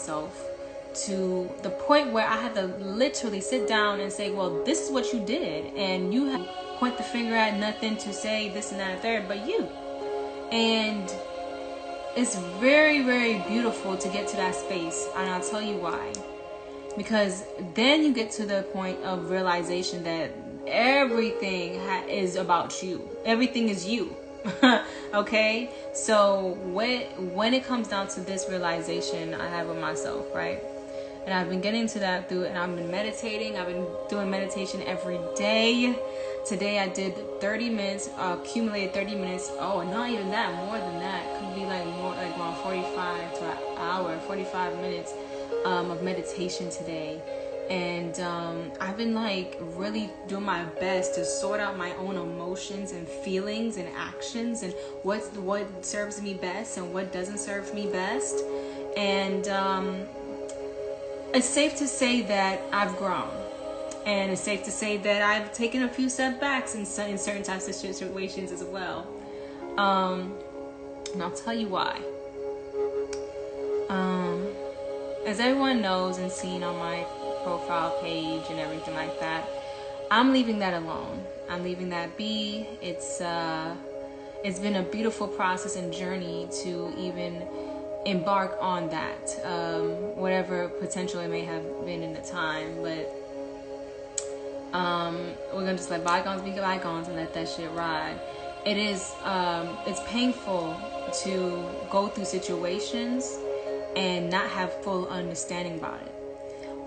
myself to the point where I had to literally sit down and say, well, this is what you did, and you have to point the finger at nothing to say this and that and third but you. And it's very, very beautiful to get to that space, and I'll tell you why. Because then you get to the point of realization that everything is about you. Everything is you. Okay? So when it comes down to this realization I have of myself, right? And I've been getting to that through, and I've been meditating. I've been doing meditation every day. Today I did 30 minutes, accumulated 30 minutes. Oh, not even that, more than that. Could be like more, like around 45 to an hour, 45 minutes of meditation today. And I've been like really doing my best to sort out my own emotions and feelings and actions, and what serves me best and what doesn't serve me best. And it's safe to say that I've grown, and it's safe to say that I've taken a few setbacks in certain types of situations as well. And I'll tell you why. As everyone knows and seen on my profile page and everything like that, I'm leaving that alone. I'm leaving that be. It's been a beautiful process and journey to even embark on that, whatever potential it may have been in the time. But we're gonna just let bygones be bygones and let that shit ride. It is it's painful to go through situations and not have full understanding about it.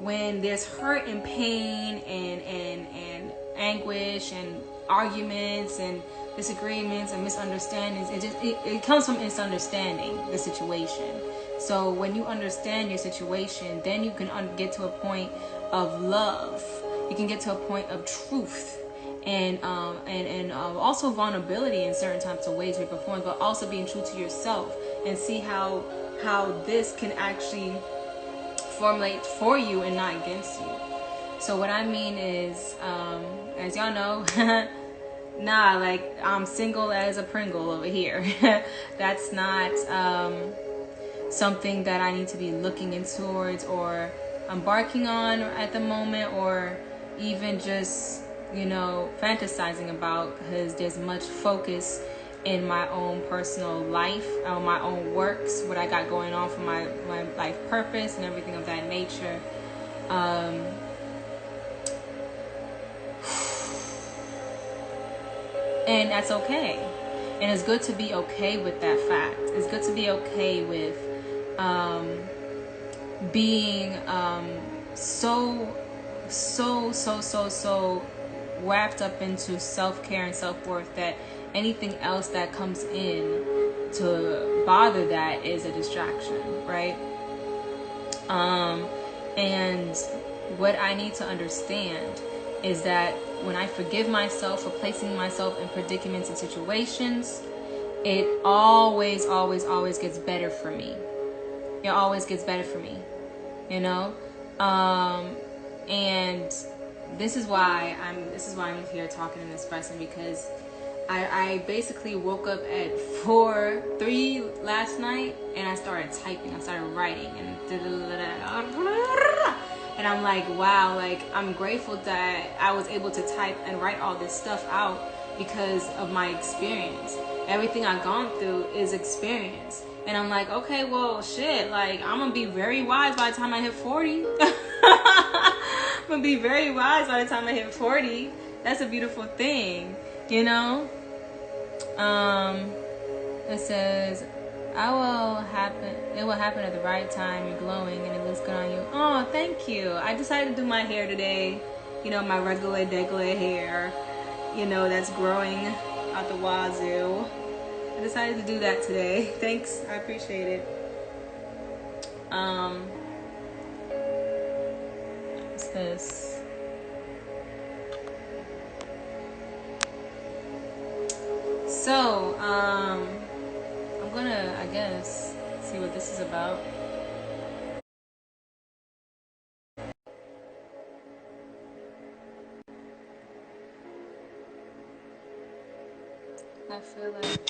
When there's hurt and pain and anguish and arguments and disagreements and misunderstandings, it comes from misunderstanding the situation. So when you understand your situation, then you can get to a point of love. You can get to a point of truth and also vulnerability in certain types of ways, shape, or forms, but also being true to yourself, and see how this can actually formulate for you and not against you. So what I mean is, as y'all know, nah, like I'm single as a Pringle over here. That's not something that I need to be looking in towards or embarking on at the moment, or even just, fantasizing about, because there's much focus in my own personal life, on my own works, what I got going on for my life purpose and everything of that nature. And that's okay. And it's good to be okay with that fact. It's good to be okay with being so wrapped up into self-care and self-worth that anything else that comes in to bother that is a distraction, right? And what I need to understand is that when I forgive myself for placing myself in predicaments and situations, it always gets better for me. It always gets better for me, and this is why I'm here talking and expressing, because I basically woke up at 4:03 last night, and I started typing. I started writing, and I'm like, wow, like I'm grateful that I was able to type and write all this stuff out because of my experience. Everything I've gone through is experience. And I'm like, okay, well, shit, like I'm gonna be very wise by the time I hit 40. I'm gonna be very wise by the time I hit 40. That's a beautiful thing, It says, it will happen at the right time. You're glowing and it looks good on you. Oh, thank you. I decided to do my hair today. My regular hair, that's growing out the wazoo. I decided to do that today. Thanks, I appreciate it. What's this? So, I'm gonna, I guess, see what this is about. I feel like...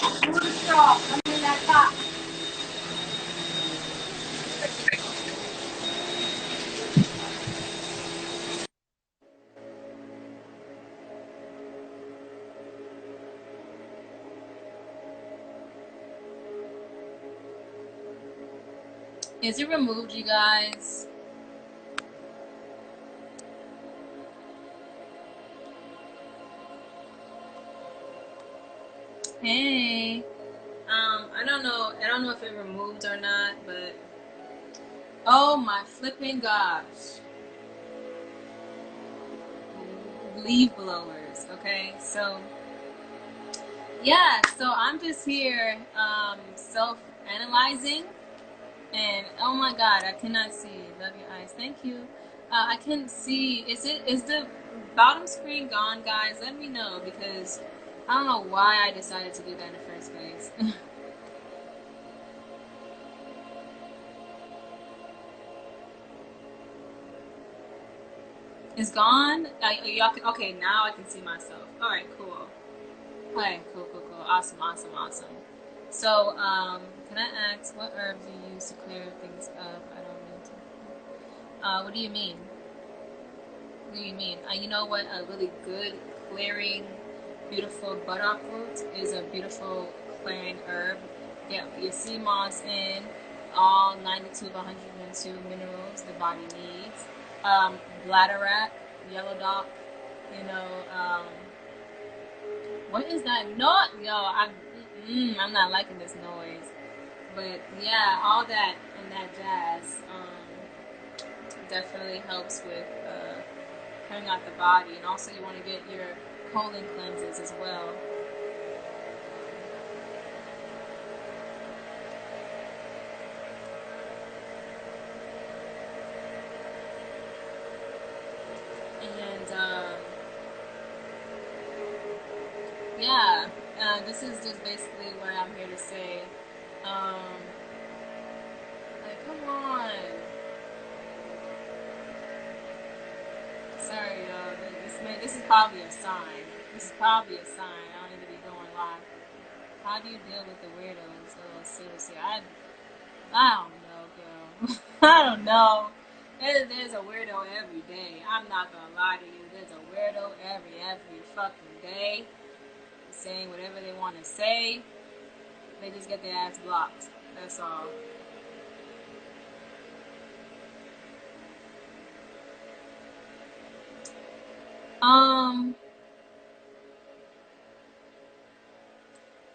Is it removed, you guys? Hey. I don't know if it removed or not, but oh my flipping gosh. Leaf blowers, okay? So yeah, so I'm just here self-analyzing, and oh my god, I cannot see. Love your eyes. Thank you. I can't see. Is the bottom screen gone, guys? Let me know, because I don't know why I decided to do that in the first place. It's gone. Y'all can, okay, now I can see myself. All right, cool. Okay, cool, cool, cool. Awesome, awesome, awesome. So, can I ask what herbs you use to clear things up? I don't mean to. What do you mean? What do you mean? You know what? A really good clearing, beautiful burdock root is a beautiful clearing herb. Get your sea moss in, all 92 of 102 minerals the body needs. Bladderwrack, yellow dock, you know, what is that? No, yo, I'm not liking this noise. But yeah, all that and that jazz definitely helps with clearing out the body. And also you want to get your colon cleanses as well. And yeah, this is just basically what I'm here to say. Um, like, come on. Sorry, y'all. This is probably a sign. This is probably a sign. I don't need to be going live. How do you deal with the weirdos? Oh, seriously, I don't know, girl. I don't know. There's a weirdo every day. I'm not gonna lie to you. There's a weirdo every fucking day, saying whatever they want to say. They just get their ass blocked. That's all.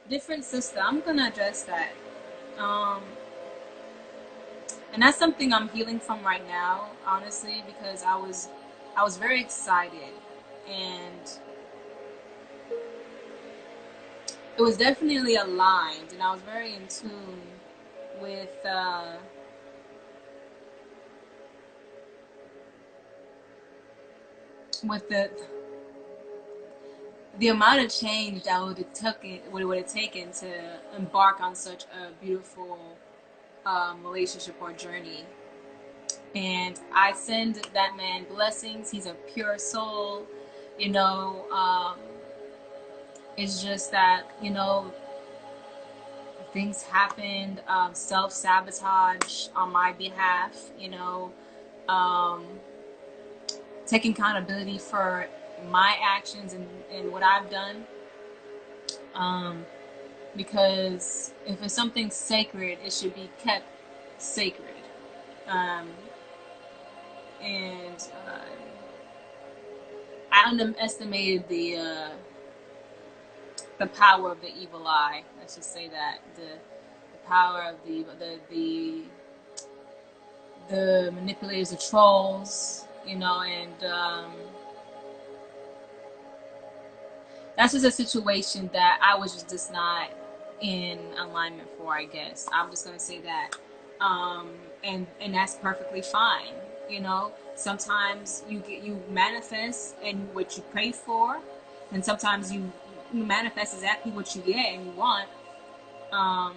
Different sister. I'm gonna address that. Um, and that's something I'm healing from right now, honestly, because I was very excited, and it was definitely aligned, and I was very in tune with with the amount of change that would have taken to embark on such a beautiful relationship or journey. And I send that man blessings. He's a pure soul. You know, it's just that, you know, things happened, self-sabotage on my behalf, you know, taking accountability for my actions and what I've done. Because if it's something sacred, it should be kept sacred. Um, and I underestimated the power of the evil eye. Let's just say that the power of the manipulators, the trolls, you know, and that's just a situation that I was just not in alignment for. I guess I'm just gonna say that, and that's perfectly fine. You know, sometimes you manifest and what you pray for, and sometimes you manifest exactly what you get and you want. Um,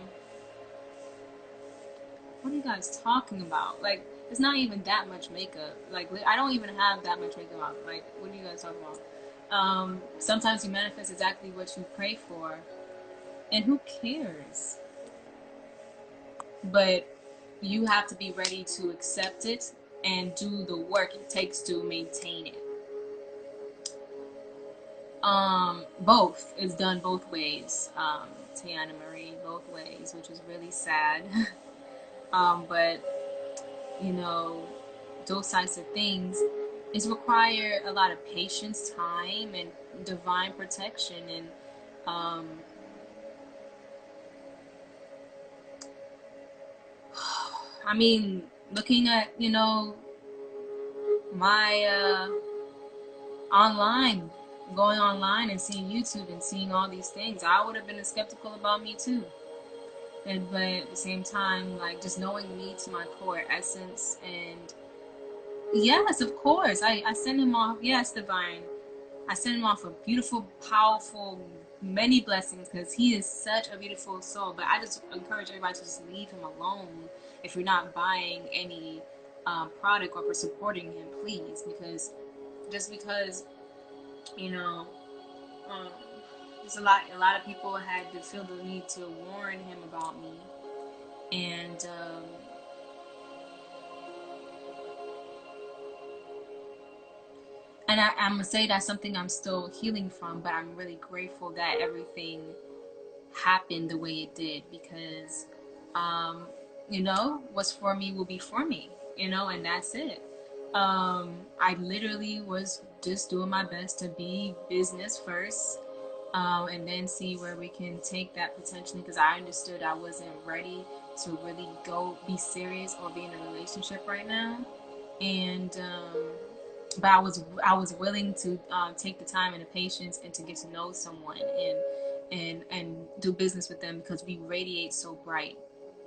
what are you guys talking about? Like, it's not even that much makeup. Like, I don't even have that much makeup on. Like, what are you guys talking about? Sometimes you manifest exactly what you pray for, and who cares? But you have to be ready to accept it and do the work it takes to maintain it. Both is done both ways. Tiana Marie, both ways, which is really sad. But you know, those types of things, it's require a lot of patience, time, and divine protection. And um, I mean, looking at, my online, going online and seeing YouTube and seeing all these things, I would have been skeptical about me too. And but at the same time, like, just knowing me to my core essence, and yes, of course, I send him off. Yes, divine. I send him off a beautiful, powerful, many blessings, because he is such a beautiful soul. But I just encourage everybody to just leave him alone if you're not buying any product or for supporting him, please. Because just because, you know, um, there's a lot of people had to feel the need to warn him about me, and I'm gonna say that's something I'm still healing from, but I'm really grateful that everything happened the way it did, because um, what's for me will be for me, and that's it. I literally was just doing my best to be business first, and then see where we can take that potentially, because I understood I wasn't ready to really go be serious or be in a relationship right now. And but I was willing to take the time and the patience and to get to know someone, and do business with them, because we radiate so bright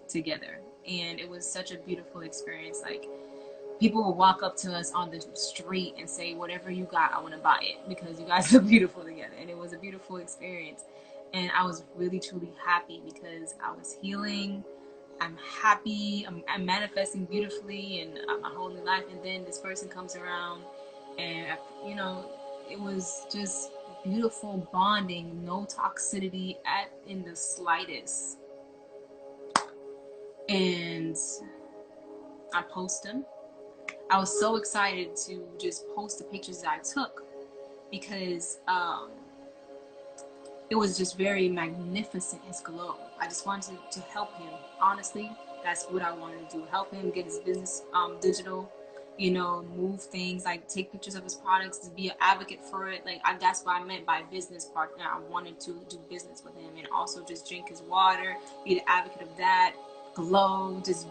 together. And it was such a beautiful experience. Like, people will walk up to us on the street and say, whatever you got, I want to buy it, because you guys look beautiful together. And it was a beautiful experience, and I was really truly happy, because I was healing. I'm happy. I'm manifesting beautifully and my whole new life. And then this person comes around, and it was just beautiful bonding, no toxicity in the slightest. And I post him. I was so excited to just post the pictures that I took, because it was just very magnificent, his glow. I just wanted to help him. Honestly, that's what I wanted to do. Help him get his business digital, move things, like take pictures of his products, to be an advocate for it. Like, that's what I meant by business partner. I wanted to do business with him, and also just drink his water, be the advocate of that, glow, just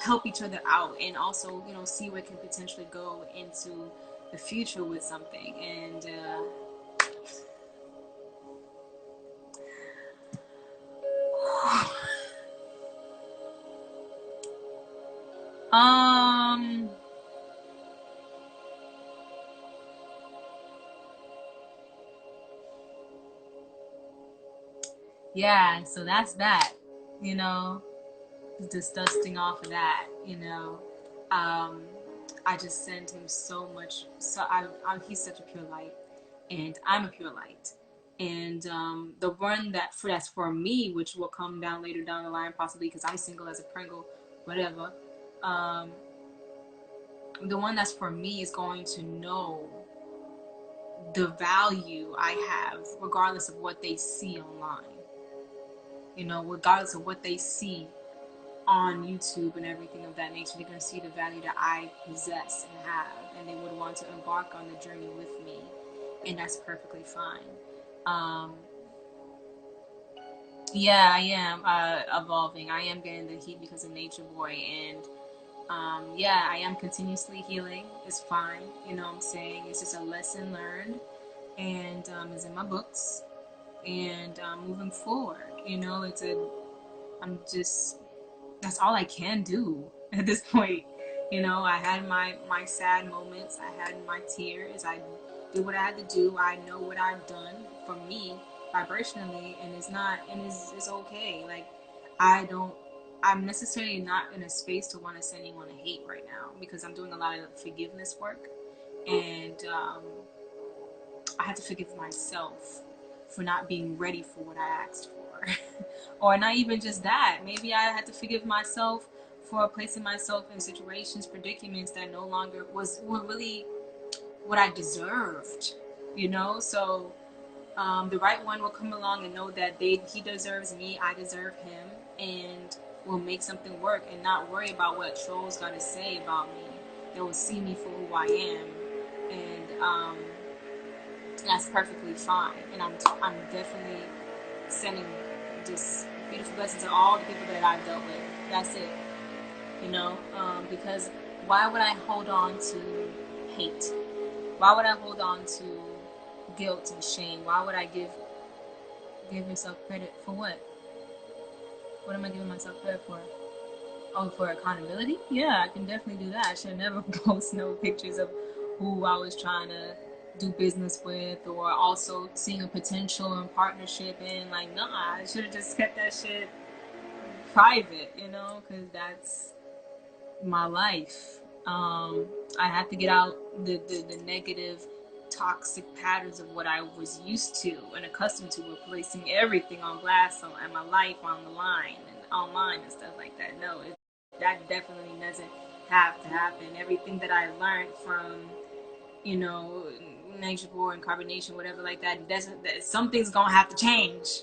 help each other out, and also, see where it can potentially go into the future with something. And um yeah, so that's that, you know just dusting off of that. um I just send him so much. So he's such a pure light, and I'm a pure light. And the one that's for me, which will come down later down the line, possibly because I'm single as a Pringle, whatever. um the one that's for me is going to know the value I have, regardless of what they see online. Regardless of what they see on YouTube and everything of that nature, they're going to see the value that I possess and have, and they would want to embark on the journey with me, and that's perfectly fine. Um, yeah, I am evolving. I am getting the heat because of Nature Boy, and yeah, I am continuously healing. It's fine. What I'm saying? It's just a lesson learned, and it's in my books, and moving forward. I'm just, that's all I can do at this point. I had my sad moments. I had my tears. I did what I had to do. I know what I've done for me vibrationally, and it's okay. Like, I don't. I'm necessarily not in a space to want to send anyone a hate right now, because I'm doing a lot of forgiveness work, and I had to forgive myself for not being ready for what I asked for. Or not even just that. Maybe I had to forgive myself for placing myself in situations, predicaments that no longer were really what I deserved. So the right one will come along and know that he deserves me, I deserve him, and will make something work and not worry about what trolls got to say about me. They will see me for who I am, and that's perfectly fine. And I'm definitely sending just beautiful blessings to all the people that I've dealt with. That's it, you know. Because why would I hold on to hate? Why would I hold on to guilt and shame? Why would I give yourself credit for what? What am I giving myself credit for? Oh, for accountability? Yeah, I can definitely do that. I should never post no pictures of who I was trying to do business with, or also seeing a potential and partnership in. Like, nah, I should have just kept that shit private, you know, because that's my life. I had to get out the negative, toxic patterns of what I was used to and accustomed to, with placing everything on blast and my life on the line and online and stuff like that. No, that definitely doesn't have to happen. Everything that I learned from, you know, nature board and carbonation, whatever like that, something's gonna have to change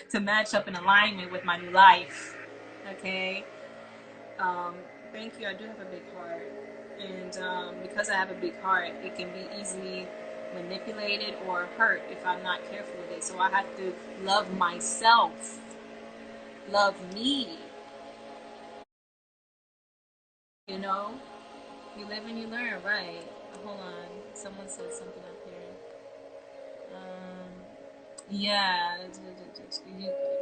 to match up in alignment with my new life. Okay. Um, Thank you. I do have a big heart, and because I have a big heart, it can be easily manipulated or hurt if I'm not careful with it. So I have to love myself, love me. You know, you live and you learn, right? Hold on, someone said something up here. Yeah,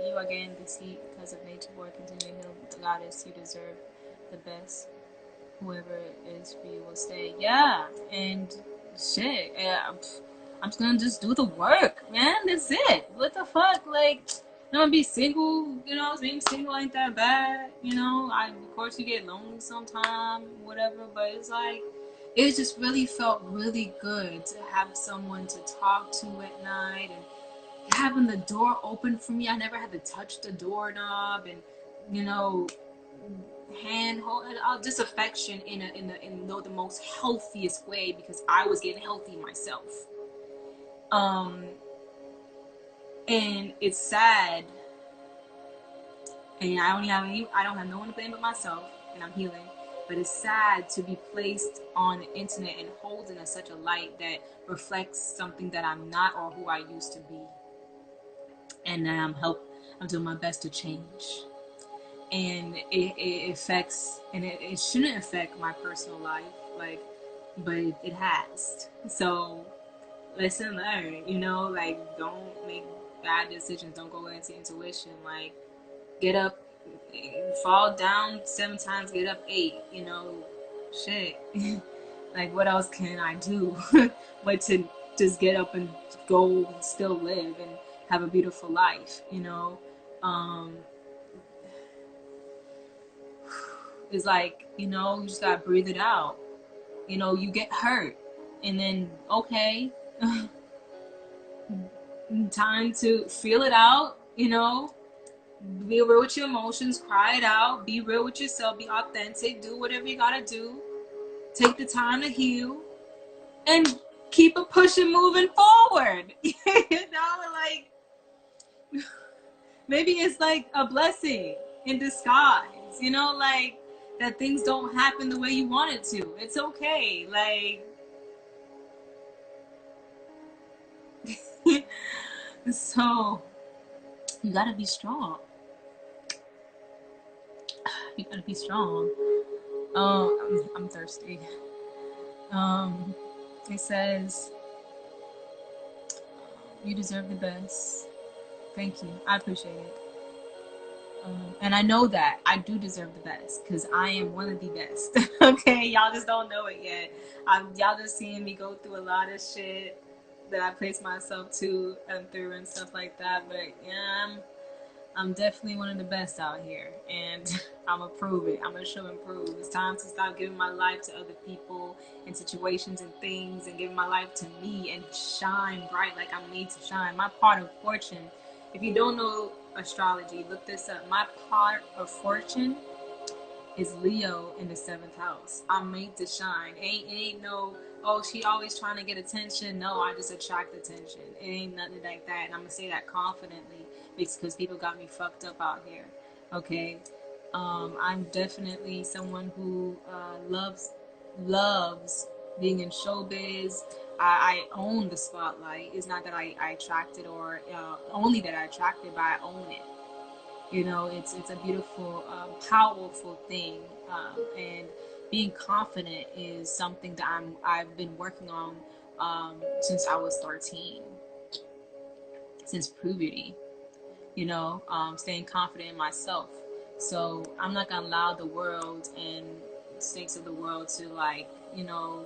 you are getting the seat because of nature board. Continue to heal the goddess. You deserve the best. Whoever it is for you will stay. Yeah, and shit, yeah, I'm just gonna just do the work, man. That's it. What the fuck? Like, I'm gonna be single. You know, being single ain't that bad. You know, of course you get lonely sometime, whatever. But it's like, it just really felt really good to have someone to talk to at night, and having the door open for me. I never had to touch the doorknob, and you know, hand hold, just affection in the most healthiest way, because I was getting healthy myself. And it's sad, and I don't have no one to blame but myself, and I'm healing. But it's sad to be placed on the internet and holding in such a light that reflects something that I'm not, or who I used to be. And I'm doing my best to change. And it affects, and it shouldn't affect my personal life, like, but it has. So lesson learned, you know, like, don't make bad decisions, don't go into intuition, like, get up, fall down 7 times, get up 8, you know, shit. Like, what else can I do but to just get up and go and still live and have a beautiful life, you know. It's like, you know, you just gotta breathe it out. You know, you get hurt, and then, okay, time to feel it out, you know, be real with your emotions, cry it out, be real with yourself, be authentic, do whatever you gotta do, take the time to heal, and keep it pushing, moving forward. You know, like, maybe it's like a blessing in disguise, you know, like, that things don't happen the way you want it to. It's okay. Like, so you gotta be strong. You gotta be strong. I'm thirsty. It says, you deserve the best. Thank you. I appreciate it. And I know that I do deserve the best, because I am one of the best. Okay, y'all just don't know it yet. Y'all just seeing me go through a lot of shit that I place myself to and through and stuff like that. But yeah, I'm definitely one of the best out here, and I'm gonna prove it. I'm gonna show and prove. It's time to stop giving my life to other people and situations and things, and giving my life to me and shine bright like I'm made to shine. My part of fortune. If you don't know astrology, look this up. My part of fortune is Leo in the 7th house. I'm made to shine. It ain't no, oh, she always trying to get attention. No, I just attract attention. It ain't nothing like that. And I'm gonna say that confidently, because people got me fucked up out here. Okay, I'm definitely someone who loves being in showbiz. I own the spotlight. It's not that I attract it, or only that I attract it, but I own it. You know, it's a beautiful, powerful thing, and being confident is something that I've been working on since I was 13, since puberty. You know, staying confident in myself. So I'm not gonna allow the world and snakes of the world to, like, you know,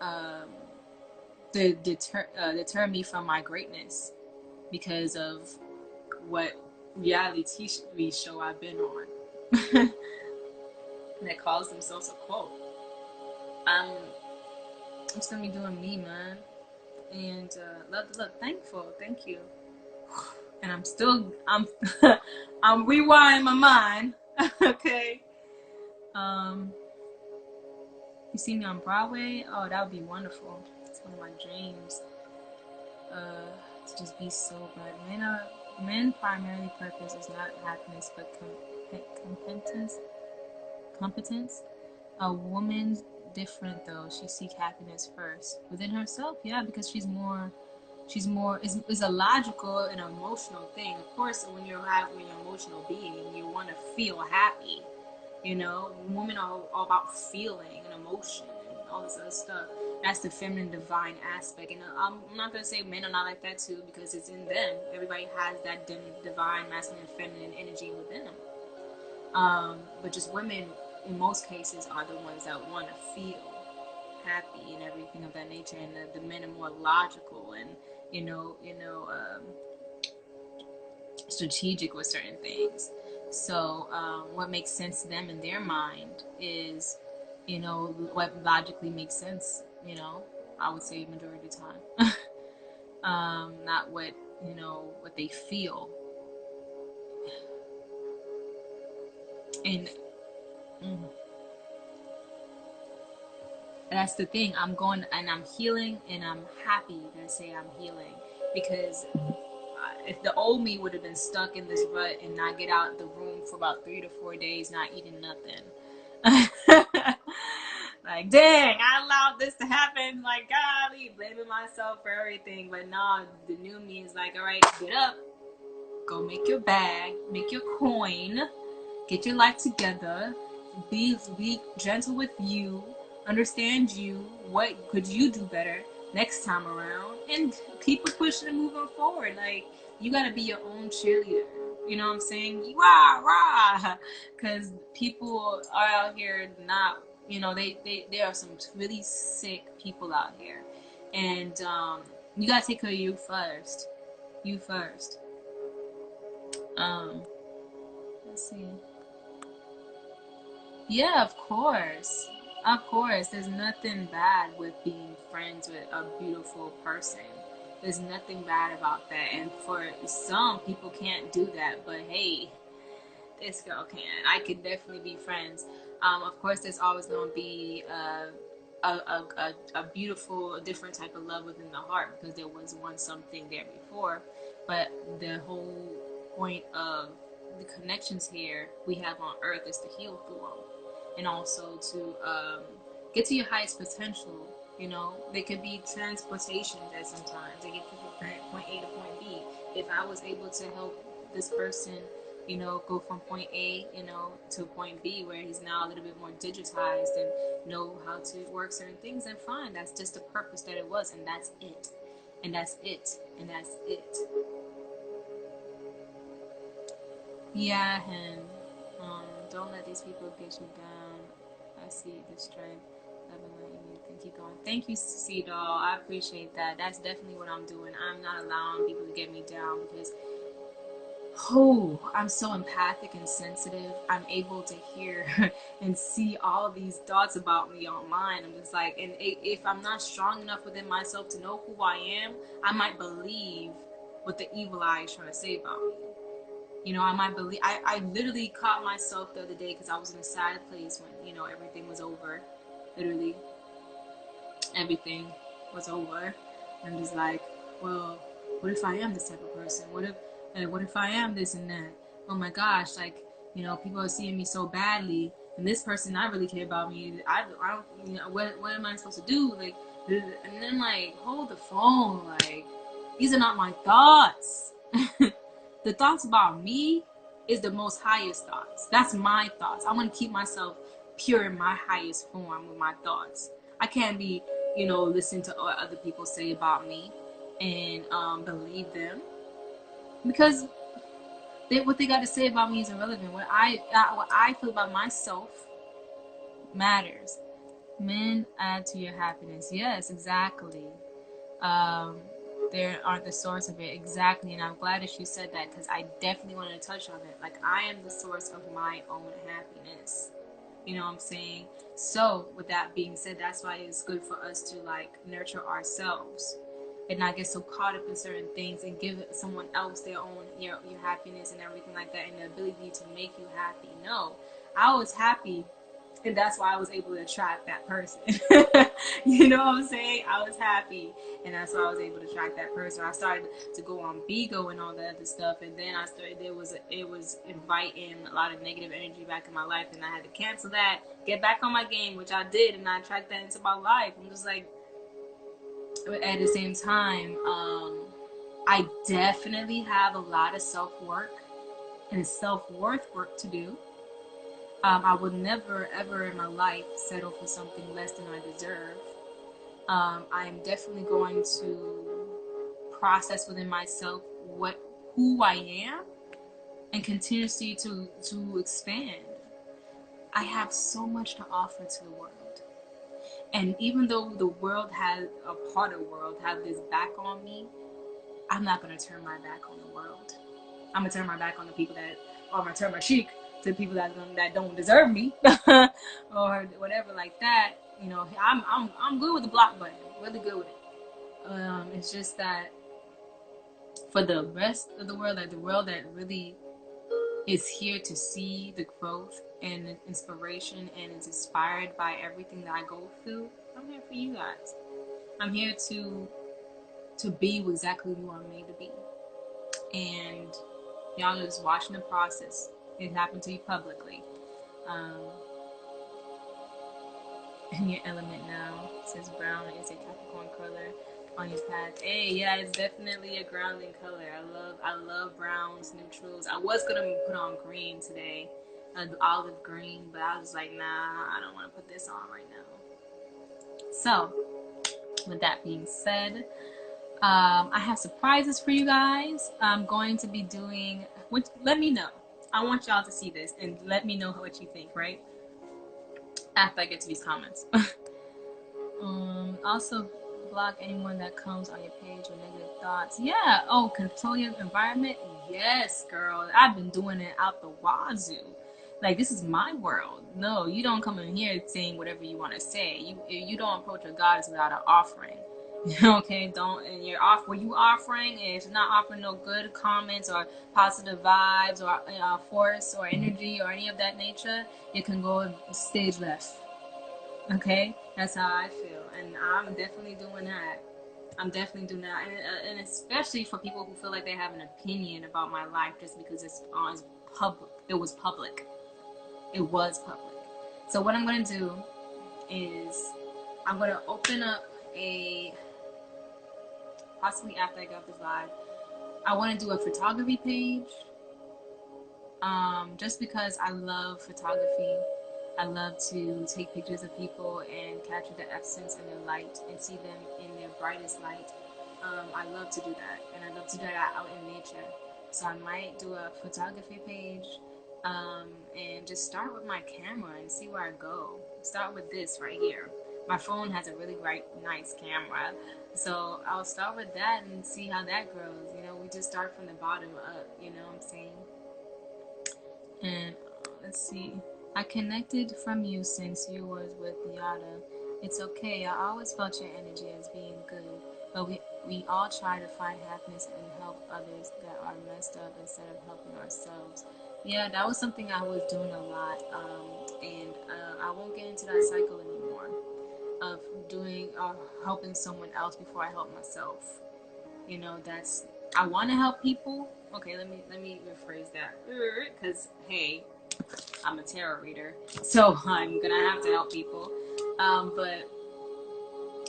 um, deter me from my greatness because of what reality TV show I've been on that calls themselves a quote. I'm I'm just gonna be doing me, man, and look, thankful, thank you. And I'm I'm rewinding my mind. Okay. Um, you see me on Broadway? Oh, that would be wonderful. It's one of my dreams. To just be so good. Men primarily purpose is not happiness but competence. Competence. A woman's different though. She seeks happiness first within herself. Yeah, because she's more is a logical and emotional thing. Of course, when you're an emotional being, you want to feel happy. You know, women are all about feeling and emotion and all this other stuff. That's the feminine divine aspect. And I'm not going to say men are not like that too, because it's in them. Everybody has that divine masculine and feminine energy within them. But just women, in most cases, are the ones that want to feel happy and everything of that nature. And the men are more logical and, strategic with certain things. So what makes sense to them in their mind is, what logically makes sense. I would say majority of the time, not what they feel. And that's the thing. I'm going and I'm healing, and I'm happy to say I'm healing, because if the old me would have been stuck in this rut and not get out the room for about 3 to 4 days, not eating nothing. Like, dang, I allowed this to happen. Like, golly, blaming myself for everything. But nah, the new me is like, all right, get up, go make your bag, make your coin, get your life together, be gentle with you, understand you, what could you do better next time around, and keep it pushing and moving forward. Like, you gotta be your own cheerleader. You know what I'm saying? Rah, rah. Because people are out here not, there are some really sick people out here. And you gotta take care of you first. You first. Let's see. Yeah, of course. Of course. There's nothing bad with being friends with a beautiful person. There's nothing bad about that. And for some people can't do that, but hey, this girl can. I could definitely be friends. Of course, there's always going to be a beautiful, different type of love within the heart, because there was once something there before. But the whole point of the connections here we have on earth is to heal through them, and also to get to your highest potential. They could be transportation at sometimes. They get people from point A to point B. If I was able to help this person, go from point A, to point B, where he's now a little bit more digitized and know how to work certain things, then fine. That's just the purpose that it was, and that's it. And that's it. And that's it. Yeah, and don't let these people get you down. I see the strength. I've been letting you can keep going. Thank you, C-Doll. I appreciate that. That's definitely what I'm doing. I'm not allowing people to get me down, because I'm so empathic and sensitive. I'm able to hear and see all these thoughts about me online. I'm just like, and if I'm not strong enough within myself to know who I am, I might believe what the evil eye is trying to say about me. I might believe. I literally caught myself the other day, because I was in a sad place when, everything was over. Literally, everything was over. And I'm just like, well, what if I am this type of person? What if I am this and that? Oh my gosh, like, You know, people are seeing me so badly, and this person not really care about me. I don't, you know, what am I supposed to do? Like, and then like, hold the phone. Like, these are not my thoughts. The thoughts about me is the most highest thoughts. That's my thoughts. I want to keep myself pure in my highest form with my thoughts. I can't be, you know, listening to what other people say about me and believe them, because what they got to say about me is irrelevant. What I feel about myself matters. Men add to your happiness. Yes, exactly. Um, they are the source of it. Exactly. And I'm glad that you said that, because I definitely wanted to touch on it. Like, I am the source of my own happiness. You know what I'm saying? So with that being said, that's why it's good for us to like nurture ourselves and not get so caught up in certain things and give someone else their own your happiness and everything like that, and the ability to make you happy. No, I was happy, and that's why I was able to attract that person. You know what I'm saying? I was happy, and that's why I was able to attract that person. I started to go on Bigo and all that other stuff, and then I started. It was inviting a lot of negative energy back in my life, and I had to cancel that, get back on my game, which I did, and I attract that into my life. I'm just like, at the same time, I definitely have a lot of self-work and self-worth work to do. I would never, ever in my life settle for something less than I deserve. I'm definitely going to process within myself who I am and continuously to expand. I have so much to offer to the world. And even though the world has, a part of the world has this back on me, I'm not going to turn my back on the world. I'm going to turn my back on the people that, or I'm going to turn my cheek to the people that don't deserve me or whatever like that. You know, I'm good with the block button, really good with it. It's just that for the rest of the world, like the world that really is here to see the growth and inspiration and is inspired by everything that I go through, I'm here for you guys. I'm here to be exactly who I'm made to be. And y'all are just watching the process. It happened to you publicly. In your element now, it says brown is a Capricorn color on your path. Hey, yeah, it's definitely a grounding color. I love browns, neutrals. I was gonna put on green today, olive green, but I was like, nah, I don't want to put this on right now. So, with that being said, I have surprises for you guys. I'm going to be doing, which, let me know. I want y'all to see this and let me know what you think, right? After I get to these comments. Also block anyone that comes on your page with negative thoughts. Yeah. Oh, control your environment. Yes, girl. I've been doing it out the wazoo. Like, this is my world. No, you don't come in here saying whatever you want to say. You don't approach a goddess without an offering. Okay, don't, and you're off where you offering, and if you're not offering no good comments or positive vibes or force or energy or any of that nature, you can go stage left. Okay, that's how I feel, and I'm definitely doing that. I'm definitely doing that, and especially for people who feel like they have an opinion about my life just because it's public. It was public. It was public. So what I'm gonna do is I'm gonna open up a, possibly after I get off this live, I want to do a photography page. Just because I love photography. I love to take pictures of people and capture the essence and their light and see them in their brightest light. I love to do that, and I love to do that out in nature. So I might do a photography page, and just start with my camera and see where I go. Start with this right here. My phone has a really nice camera, so I'll start with that and see how that grows. You know, we just start from the bottom up, you know what I'm saying? And let's see. I connected from you since you was with Yada. It's okay. I always felt your energy as being good, but we all try to find happiness and help others that are messed up instead of helping ourselves. Yeah, that was something I was doing a lot, and I won't get into that cycle anymore of doing helping someone else before I help myself. You know, I want to help people. Okay, let me rephrase that, because hey, I'm a tarot reader, so I'm gonna have to help people. But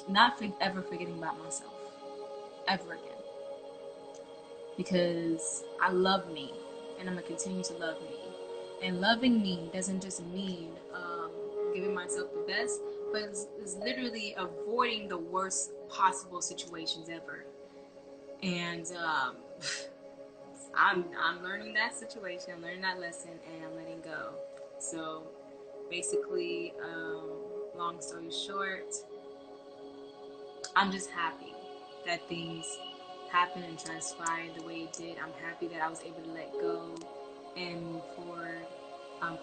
not ever forgetting about myself ever again, because I love me, and I'm gonna continue to love me. And loving me doesn't just mean giving myself the best, but it's literally avoiding the worst possible situations ever. And I'm learning that situation, I'm learning that lesson, and I'm letting go. So basically, long story short, I'm just happy that things happened and transpired the way it did. I'm happy that I was able to let go and move forward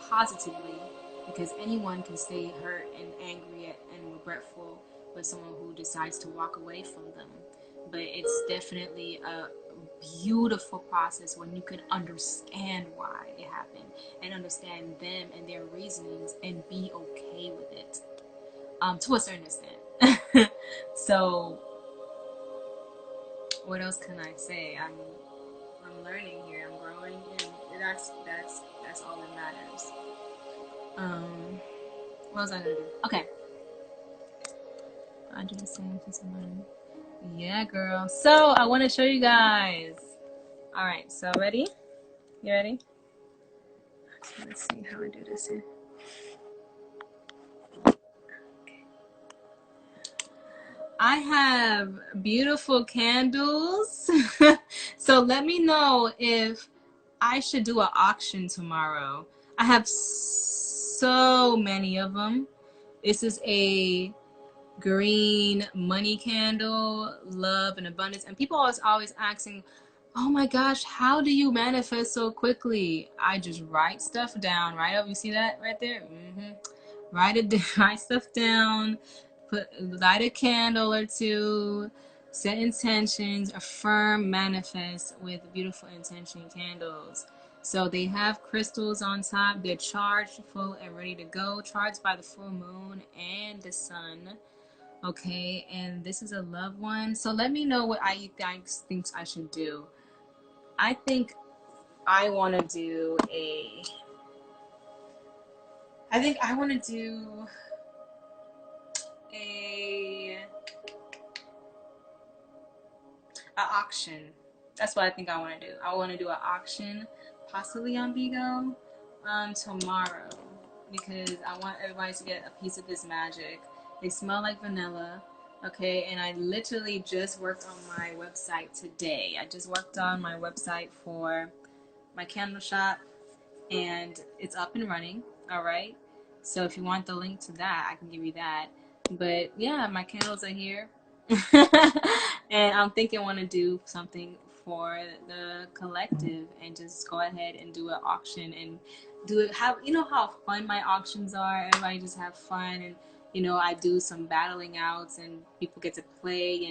positively, because anyone can stay hurt and angry and regretful with someone who decides to walk away from them. But it's definitely a beautiful process when you can understand why it happened and understand them and their reasonings and be okay with it, to a certain extent. So what else can I say? I'm learning here. I'm growing, and that's all that matters. What was I gonna do? Okay. I do the same to someone. Yeah, girl. So I want to show you guys. All right. So ready? You ready? Okay, let's see how I do this here. I have beautiful candles. So let me know if I should do an auction tomorrow. I have so many of them. This is a green money candle, love and abundance. And people always asking, oh my gosh, how do you manifest so quickly? I just write stuff down, right? Oh, you see that right there? Write stuff down, light a candle or two, set intentions, affirm, manifest with beautiful intention candles. So they have crystals on top. They're charged, full, and ready to go. Charged by the full moon and the sun. Okay, and this is a love one. So let me know what I think I should do. I think I want to do a. I think I want to do a auction. That's what I think I want to do. I want to do an auction, possibly on Bigo, tomorrow, because I want everybody to get a piece of this magic. They smell like vanilla. Okay, and I literally just worked on my website today. I just worked on my website for my candle shop, and it's up and running. All right, so if you want the link to that, I can give you that. But yeah, my candles are here. And I'm thinking I want to do something for the collective and just go ahead and do an auction and do it. How, you know how fun my auctions are? Everybody just have fun, and I do some battling outs and people get to play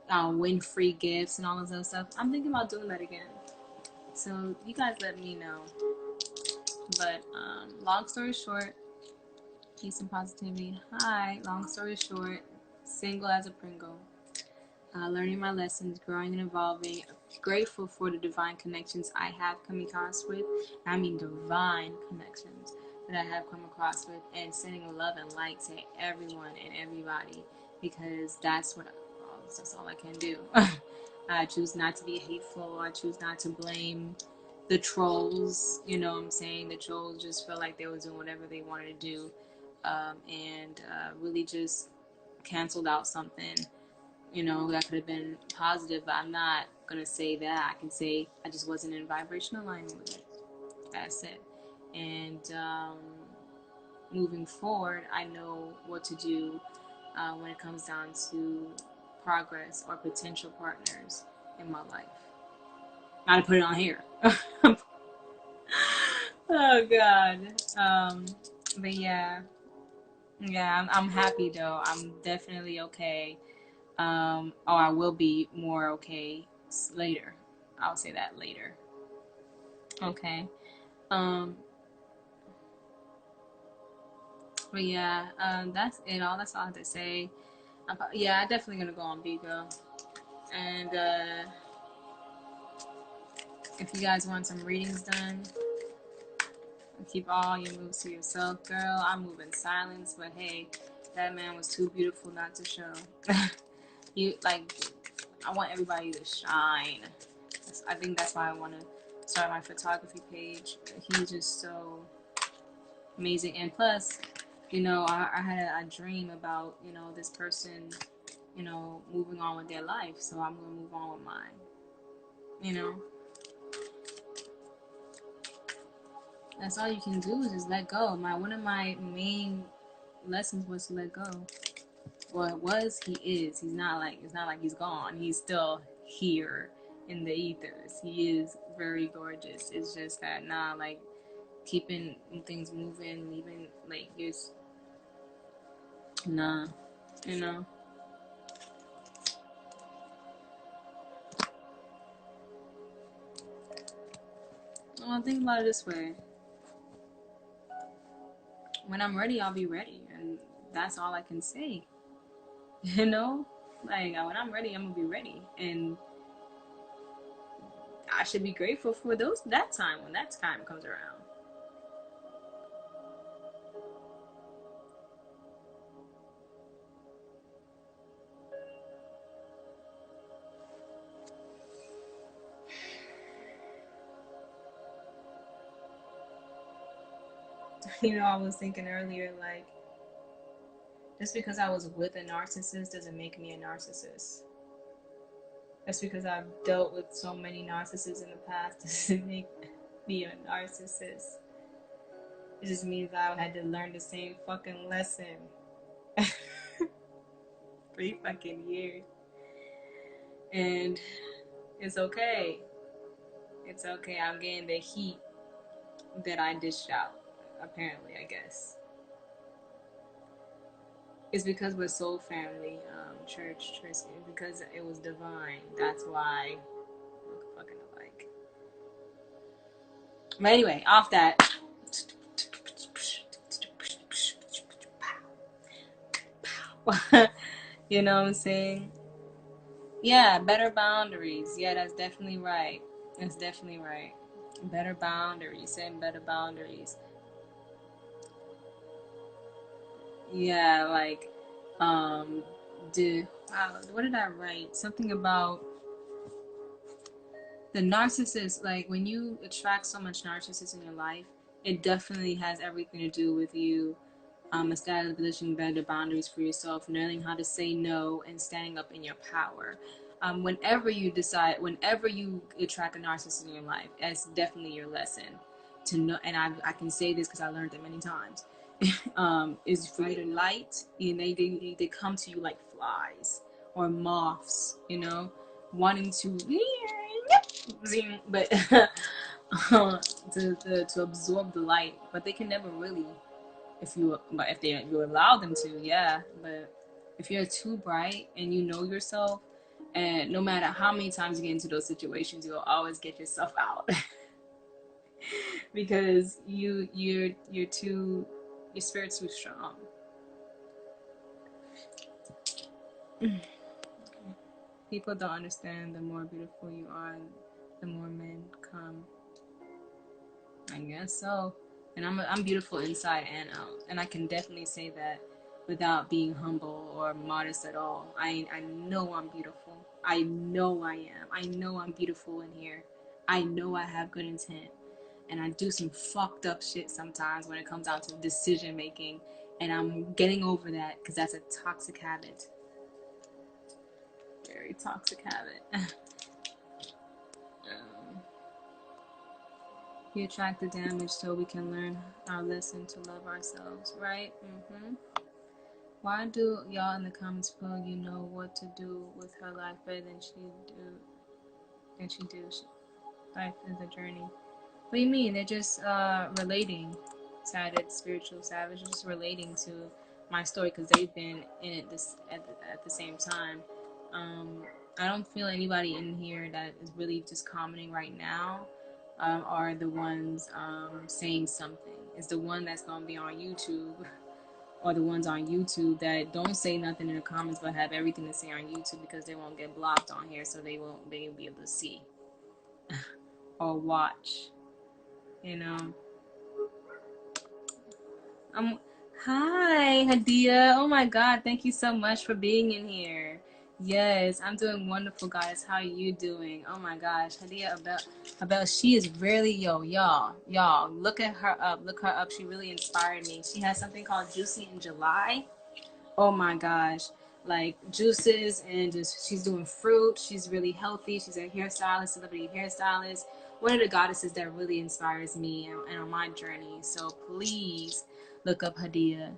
and win free gifts and all this other stuff. I'm thinking about doing that again. So you guys let me know. But long story short, peace and positivity. Hi, long story short, single as a Pringle. Learning my lessons, growing and evolving. Grateful for the divine connections I have come across with. I mean divine connections that I have come across with, and sending love and light to everyone and everybody, because that's all I can do. I choose not to be hateful. I choose not to blame the trolls. You know what I'm saying? The trolls just felt like they were doing whatever they wanted to do, and really just canceled out something that could have been positive. But I'm not gonna say that. I can say I just wasn't in vibrational alignment with it. That's it. And moving forward, I know what to do when it comes down to progress or potential partners in my life. Not to put it on here. Oh God. But yeah, I'm happy though. I'm definitely okay. I will be more okay later. I'll say that later. Okay. But yeah, that's it. That's all I have to say. I'm definitely gonna go on Bigo. And if you guys want some readings done, Keep all your moves to yourself, girl. I move in silence, but hey, that man was too beautiful not to show. You like, I want everybody to shine. I think that's why I want to start my photography page. He's just so amazing, and plus, you know, I had a dream about, you know, this person, you know, moving on with their life, so I'm gonna move on with mine. You know, that's all you can do is just let go. One of my main lessons was to let go. Well, it was, he is. He's not like, it's not like he's gone. He's still here in the ethers. He is very gorgeous. It's just that, nah, like, keeping things moving, even, like, just, nah, you know? Well, think about it this way. When I'm ready, I'll be ready. And that's all I can say. You know? Like, when I'm ready, I'm gonna be ready. And I should be grateful for that time when that time comes around. You know, I was thinking earlier, like, just because I was with a narcissist doesn't make me a narcissist. Just because I've dealt with so many narcissists in the past doesn't make me a narcissist. It just means I had to learn the same fucking lesson. 3 fucking years. And it's okay. It's okay. I'm getting the heat that I dished out, apparently, I guess. It's because we're soul family, church, because it was divine. That's why we're fucking alike. But anyway, off that. You know what I'm saying? Yeah, better boundaries. Yeah, that's definitely right. That's definitely right. Better boundaries. Setting better boundaries. Yeah, like, what did I write? Something about the narcissist. Like, when you attract so much narcissist in your life, it definitely has everything to do with you establishing better boundaries for yourself, learning how to say no, and standing up in your power. Whenever you attract a narcissist in your life, that's definitely your lesson to know. And I can say this because I learned it many times. Is for you to light, and they come to you like flies or moths, you know, wanting to, but to absorb the light, but they can never really, if you allow them to, yeah. But if you're too bright and you know yourself, and no matter how many times you get into those situations, you'll always get yourself out. Because you're too, your spirit's too strong. People don't understand the more beautiful you are, the more men come. I guess so. And I'm beautiful inside and out, and I can definitely say that without being humble or modest at all. I know I'm beautiful. I know I am. I know I'm beautiful in here. I know I have good intent, and I do some fucked up shit sometimes when it comes out to decision making, and I'm getting over that because that's a toxic habit. Very toxic habit. We attract the damage so we can learn our lesson to love ourselves, right? Why do y'all in the comments feel you know what to do with her life better than she do? Life is a journey. What do you mean? They're just relating. Sided spiritual savages, just relating to my story because they've been in it at the same time. I don't feel anybody in here that is really just commenting right now are the ones saying something. It's the one that's gonna be on YouTube, or the ones on YouTube that don't say nothing in the comments but have everything to say on YouTube because they won't get blocked on here, so they won't be able to see or watch, you know. Hi, Hadia. Oh my God, thank you so much for being in here. Yes, I'm doing wonderful, guys. How are you doing? Oh my gosh, Hadia Abel, she is really, y'all, look at her up. Look her up. She really inspired me. She has something called Juicy in July. Oh my gosh, like juices, and just she's doing fruit. She's really healthy. She's a hairstylist, celebrity hairstylist. One of the goddesses that really inspires me and on my journey. So please look up Hadia.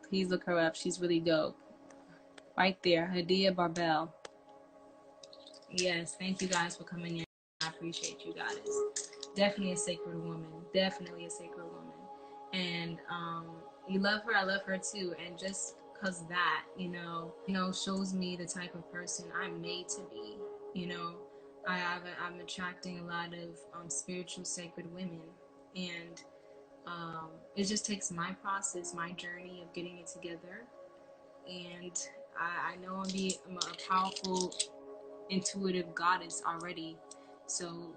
Please look her up. She's really dope. Right there, Hadia Barbell. Yes, thank you guys for coming in. I appreciate you guys. Definitely a sacred woman. Definitely a sacred woman. And you love her, I love her too. And just cause that, shows me the type of person I'm made to be. You know, I'm attracting a lot of spiritual sacred women. And it just takes my process, my journey of getting it together. And I know I'm a powerful intuitive goddess already. So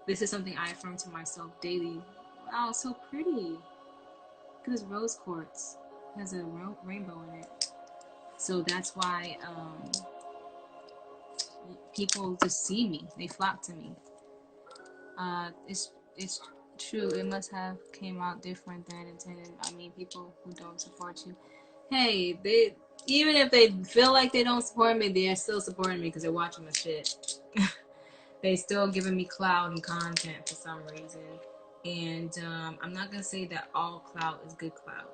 this is something I affirm to myself daily. Wow, so pretty. Look at this rose quartz. It has a rainbow in it. So that's why people just see me. They flock to me. It's true. It must have came out different than intended. I mean, people who don't support you, hey, they even if they feel like they don't support me, they're still supporting me because they're watching my shit. They still giving me clout and content for some reason. And I'm not gonna say that all clout is good clout.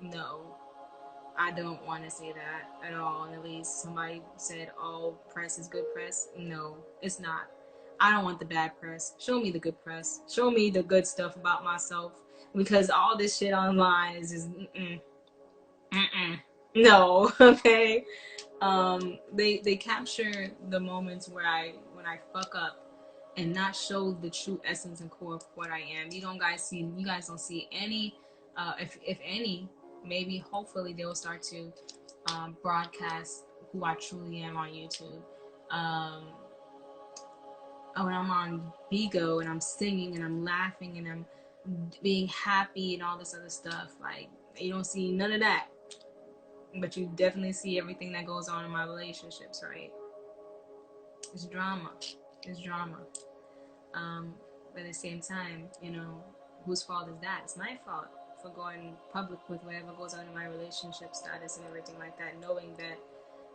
No, I don't want to say that at all. And at least somebody said all press is good press. No, it's not. I don't want the bad press. Show me the good press. Show me the good stuff about myself. Because all this shit online is just no. Okay. They capture the moments where when I fuck up and not show the true essence and core of what I am. You guys don't see any if any, maybe hopefully they will start to broadcast who I truly am on YouTube. When I'm on Bigo and I'm singing and I'm laughing and I'm being happy and all this other stuff, like you don't see none of that. But you definitely see everything that goes on in my relationships, right? It's drama. It's drama. But at the same time, whose fault is that? It's my fault for going public with whatever goes on in my relationship status and everything like that, knowing that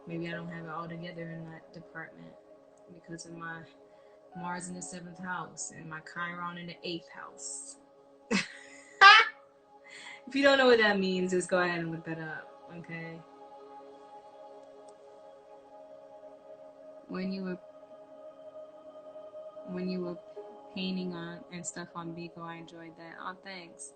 maybe I don't have it all together in that department because of my Mars in the 7th house and my Chiron in the 8th house. If you don't know what that means, just go ahead and look that up, okay? When you were painting on and stuff on Bigo, I enjoyed that. Oh, thanks.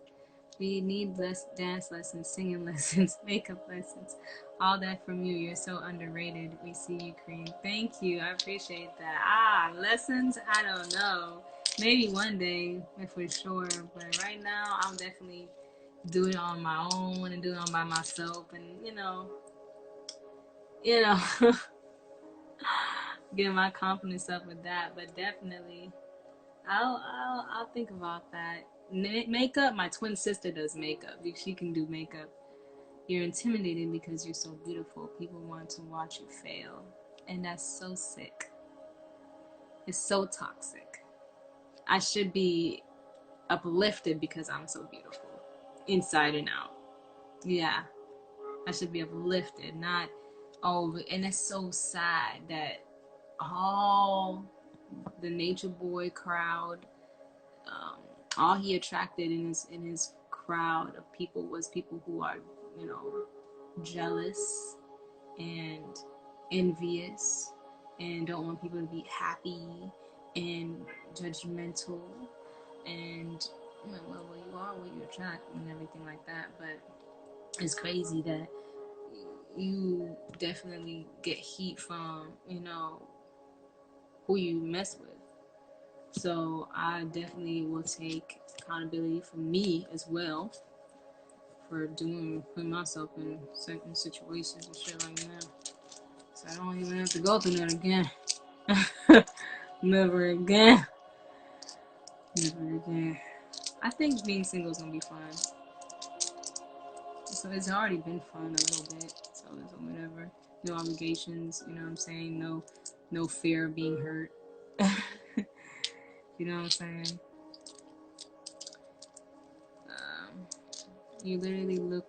We need less dance lessons, singing lessons, makeup lessons, all that from you. You're so underrated. We see you, Cream. Thank you. I appreciate that. Lessons? I don't know. Maybe one day, if we're sure. But right now, I'm definitely doing it on my own and doing it all by myself. And, getting my confidence up with that. But definitely, I'll think about that. Makeup, my twin sister does makeup. She can do makeup. You're intimidated because you're so beautiful. People want to watch you fail. And that's so sick. It's so toxic. I should be uplifted because I'm so beautiful. Inside and out. Yeah. I should be uplifted, not over. And it's so sad that all the nature boy crowd, all he attracted in his crowd of people was people who are, jealous and envious and don't want people to be happy and judgmental and well you are what you attract and everything like that. But it's crazy that you definitely get heat from who you mess with. So I definitely will take accountability for me as well for putting myself in certain situations and shit like that. So I don't even have to go through that again. Never again. Never again. I think being single is gonna be fun. So it's already been fun a little bit. So it's whatever. No obligations. You know what I'm saying? No fear of being hurt. You know what I'm saying? Um, you literally look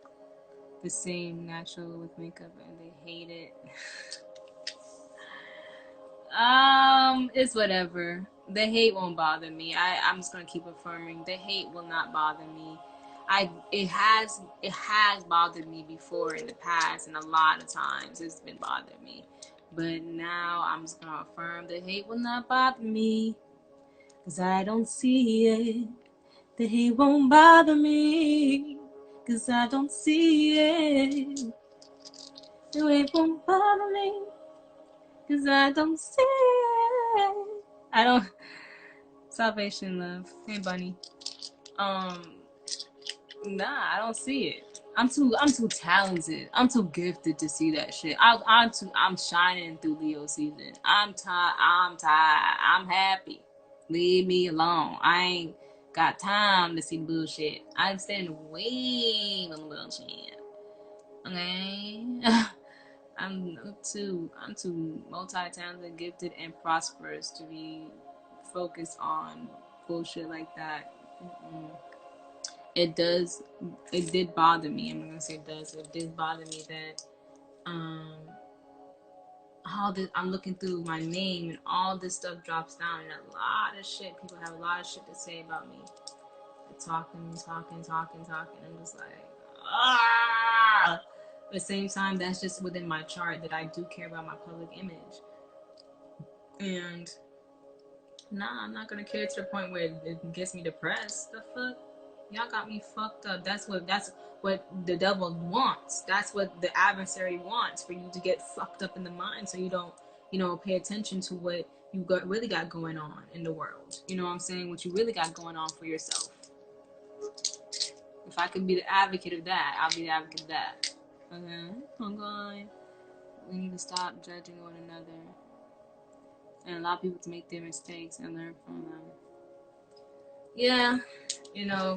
the same natural with makeup, and they hate it. It's whatever. The hate won't bother me. I'm just gonna keep affirming. The hate will not bother me. It has bothered me before in the past, and a lot of times it's been bothering me. But now I'm just gonna affirm the hate will not bother me, 'cause I don't see it. The hate won't bother me, 'cause I don't see it. The hate won't bother me, 'cause I don't see it. I don't. Salvation love. Hey bunny. Nah, I don't see it. I'm too talented. I'm too gifted to see that shit. I'm shining through Leo season. I'm tired. I'm happy. Leave me alone. I ain't got time to see bullshit. I'm standing way on the bullshit. Okay. I'm too multi-talented, gifted, and prosperous to be focused on bullshit like that. Mm-mm. It did bother me. I'm not gonna say it did bother me that um I'm looking through my name and all this stuff drops down, and a lot of shit, people have a lot of shit to say about me. They're talking. I'm just like, ah. At the same time, that's just within my chart that I do care about my public image. And nah, I'm not gonna care to the point where it gets me depressed. The fuck? Y'all got me fucked up. That's what the devil wants. That's what the adversary wants, for you to get fucked up in the mind, so you don't, pay attention to what really got going on in the world. You know what I'm saying? What you really got going on for yourself. If I could be the advocate of that, I'll be the advocate of that. Okay? I'm going. We need to stop judging one another and allow people to make their mistakes and learn from them. Yeah,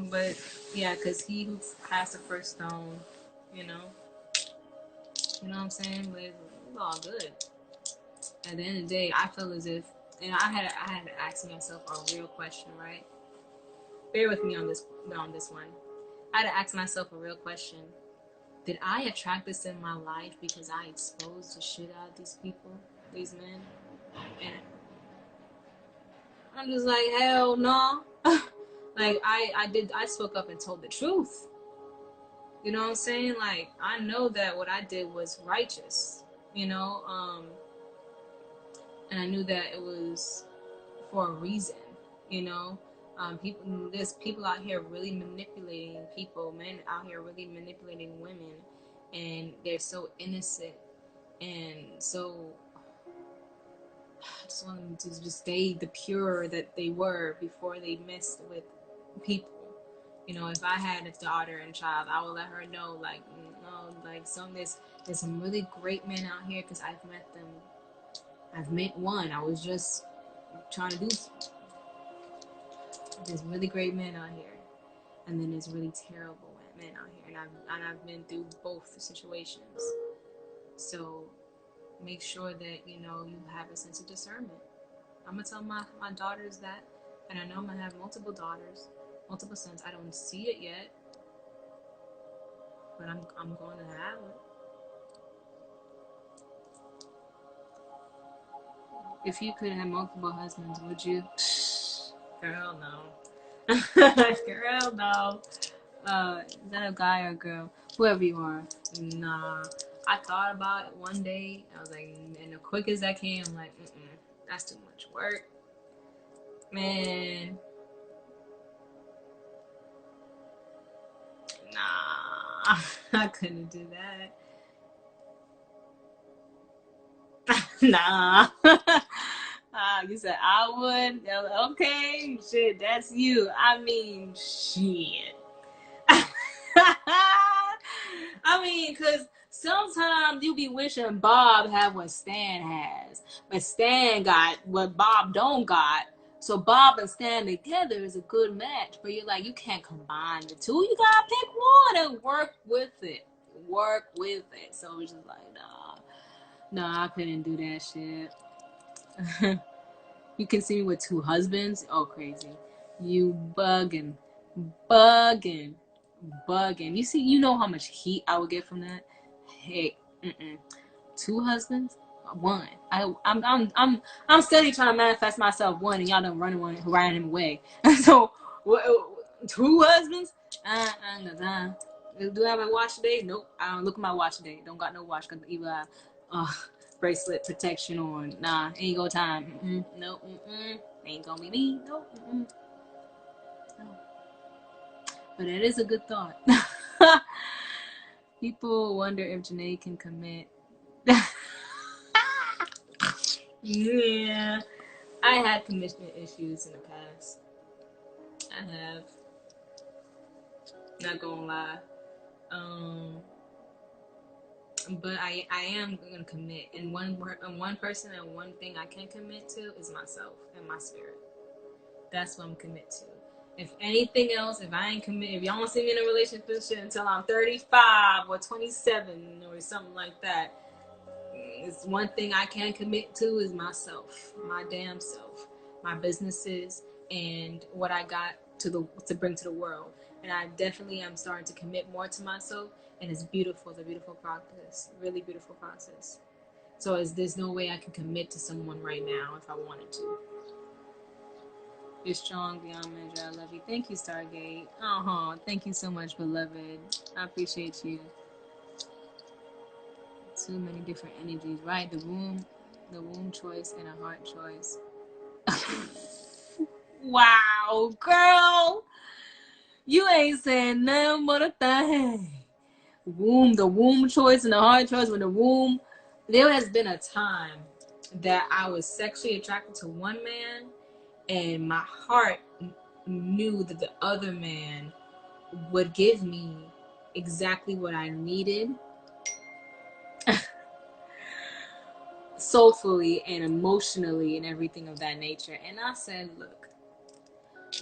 but yeah, because he who cast the first stone, you know what I'm saying? But it's all good. At the end of the day, I feel as if, and I had to ask myself a real question, right? Bear with me on this one. I had to ask myself a real question. Did I attract this in my life because I exposed the shit out of these people, these men? And I'm just like, hell no. Like, I spoke up and told the truth. You know what I'm saying? Like, I know that what I did was righteous, and I knew that it was for a reason, there's people out here really manipulating people, men out here really manipulating women, and they're so innocent, and so I just want them to just stay the pure that they were before they messed with people. If I had a daughter and child, I would let her know, like, like, there's some really great men out here, because I've met them. I've met one. I was just trying to do something. There's really great men out here, and then there's really terrible men out here, and I've been through both situations. So make sure that you have a sense of discernment. I'm gonna tell my daughters that, and I know I'm gonna have multiple daughters, multiple sons. I don't see it yet, but I'm going to have it. If you could have multiple husbands, would you? Girl, no. Girl, no. Is that a guy or a girl? Whoever you are. Nah. I thought about it one day. I was like, and the quick as I can, I'm like, that's too much work. Man. Nah. I couldn't do that. Nah. You said I would? Okay, shit, that's you. I mean, shit. I mean, because sometimes you be wishing Bob had what Stan has, but Stan got what Bob don't got. So Bob and Stan together is a good match, but you're like, you can't combine the two. You gotta pick one and work with it. Work with it. So it's just like, nah, I couldn't do that shit. You can see me with 2 husbands. Oh, crazy. You bugging, bugging, bugging. You know how much heat I would get from that. Hey, 2 husbands, 1. I'm steady trying to manifest myself 1, and y'all done ran him away. So, 2 husbands? Do I have a watch today? Nope. I don't look at my watch today. Don't got no watch because either bracelet protection on. Nah, ain't go time. Nope. Ain't gonna be me. Nope. No. But it is a good thought. People wonder if Janae can commit. Yeah, I had commitment issues in the past. I have. Not gonna lie. But I am gonna commit, and one person and one thing I can commit to is myself and my spirit. That's what I'm committed to. If anything else, if I ain't commit, if y'all don't see me in a relationship until I'm 35 or 27 or something like that, it's one thing I can commit to is myself, my damn self, my businesses, and what I got to bring to the world. And I definitely am starting to commit more to myself, and it's beautiful. It's a beautiful process, really beautiful process. So there's no way I can commit to someone right now if I wanted to. You're strong beyond measure. I love you. Thank you, Stargate. Thank you so much, beloved. I appreciate you. Too many different energies, right? The womb choice and a heart choice. Wow, girl. You ain't saying nothing but a thing. The womb choice and the heart choice. There has been a time that I was sexually attracted to one man, and my heart knew that the other man would give me exactly what I needed soulfully and emotionally and everything of that nature. And I said, look,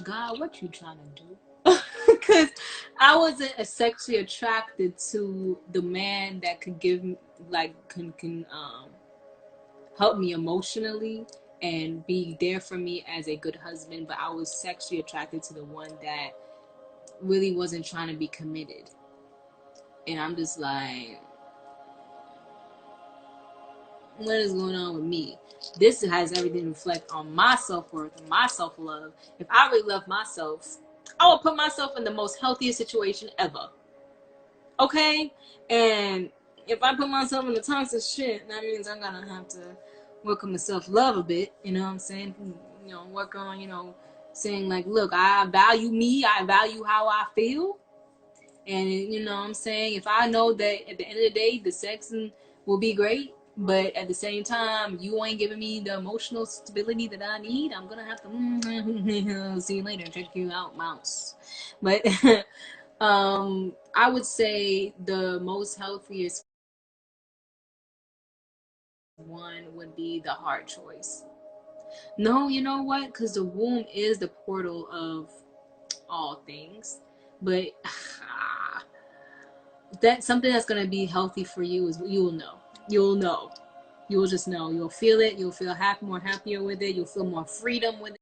God, what you trying to do? Because I wasn't sexually attracted to the man that could give me, can help me emotionally and be there for me as a good husband, but I was sexually attracted to the one that really wasn't trying to be committed. And I'm just like, what is going on with me? This has everything to reflect on my self-worth and my self-love. If I really love myself, I will put myself in the most healthiest situation ever. Okay? And if I put myself in the toxic shit, that means I'm gonna have to work on my self-love a bit, you know what I'm saying? Work on, saying like, look, I value me, I value how I feel. And you know what I'm saying? If I know that at the end of the day, the sex will be great, but at the same time, you ain't giving me the emotional stability that I need, I'm gonna have to see you later, check you out, mouse. But I would say the most healthiest one would be the heart choice. No, you know what? Because the womb is the portal of all things, but that's something that's going to be healthy for you is you'll know. You'll just know. You'll feel it. You'll feel more happier with it. You'll feel more freedom with